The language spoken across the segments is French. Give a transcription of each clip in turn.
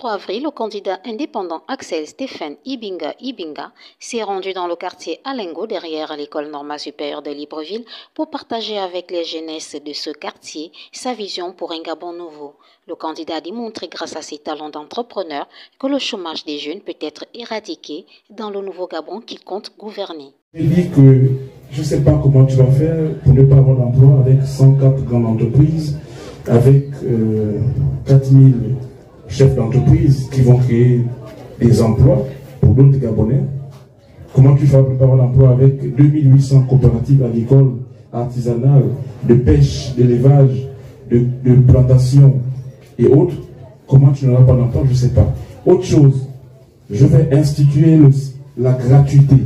23 avril, le candidat indépendant Axel Stéphane Ibinga s'est rendu dans le quartier Alengo derrière l'école normale supérieure de Libreville pour partager avec les jeunesses de ce quartier sa vision pour un Gabon nouveau. Le candidat a démontré grâce à ses talents d'entrepreneur que le chômage des jeunes peut être éradiqué dans le nouveau Gabon qu'il compte gouverner. Il dit que je ne sais pas comment tu vas faire pour ne pas avoir d'emploi avec 104 grandes entreprises, avec 4000 chefs d'entreprise qui vont créer des emplois pour d'autres Gabonais. Comment tu feras pour ne pas avoir d'emploi avec 2800 coopératives agricoles, artisanales, de pêche, d'élevage, de plantation et autres? Comment tu n'auras pas d'emploi? Je ne sais pas. Autre chose, je vais instituer la gratuité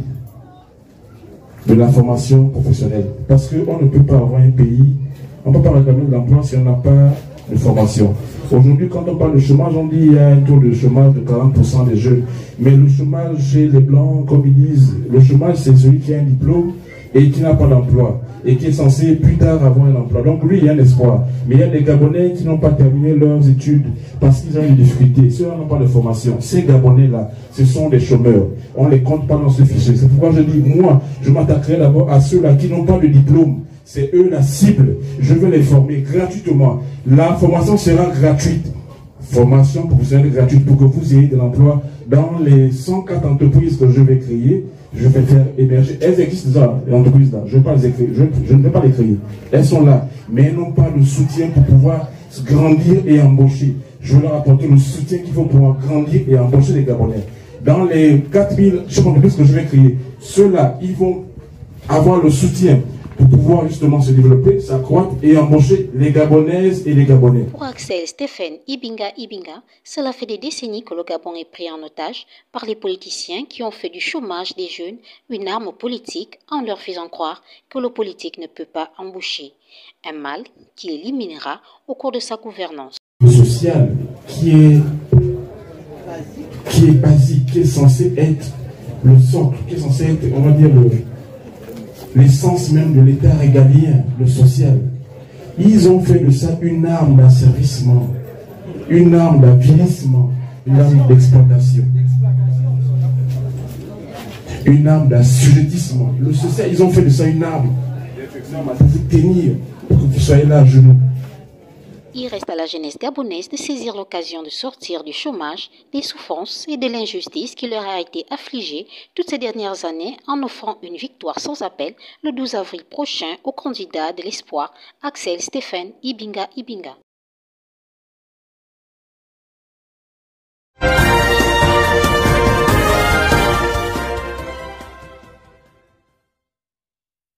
de la formation professionnelle. Parce qu'on ne peut pas avoir un pays, on ne peut pas réclamer de l'emploi si on n'a pas de formation. Aujourd'hui, quand on parle de chômage, on dit qu'il y a un taux de chômage de 40% des jeunes. Mais le chômage chez les Blancs, comme ils disent, le chômage c'est celui qui a un diplôme et qui n'a pas d'emploi et qui est censé plus tard avoir un emploi. Donc lui, il y a un espoir. Mais il y a des Gabonais qui n'ont pas terminé leurs études parce qu'ils ont une difficulté. Ceux-là n'ont pas de formation. Ces Gabonais-là, ce sont des chômeurs. On ne les compte pas dans ce fichier. C'est pourquoi je dis, moi, je m'attaquerai d'abord à ceux-là qui n'ont pas de diplôme. C'est eux la cible. Je veux les former gratuitement. La formation sera gratuite. Formation professionnelle gratuite pour que vous ayez de l'emploi dans les 104 entreprises que je vais créer. Je vais faire émerger. Elles existent déjà, les entreprises-là. Je ne vais pas les créer. Elles sont là. Mais elles n'ont pas de soutien pour pouvoir grandir et embaucher. Je vais leur apporter le soutien qu'il faut pour grandir et embaucher les Gabonais. Dans les 4000 chefs d'entreprise que je vais créer, ceux-là, ils vont avoir le soutien pour pouvoir justement se développer, s'accroître et embaucher les Gabonaises et les Gabonais. Pour Axel Stéphane Ibinga, cela fait des décennies que le Gabon est pris en otage par les politiciens qui ont fait du chômage des jeunes une arme politique en leur faisant croire que le politique ne peut pas embaucher. Un mal qu'il éliminera au cours de sa gouvernance. Le social qui est basique, qui est censé être le socle, qui est censé être, on va dire, l'essence même de l'État régalien, le social. Ils ont fait de ça une arme d'asservissement, une arme d'avilissement, une arme d'exploitation, une arme d'assujettissement. Le social, ils ont fait de ça une arme pour vous tenir, pour que vous soyez là à genoux. Il reste à la jeunesse gabonaise de saisir l'occasion de sortir du chômage, des souffrances et de l'injustice qui leur a été affligée toutes ces dernières années en offrant une victoire sans appel le 12 avril prochain au candidat de l'espoir Axel Stéphane Ibinga.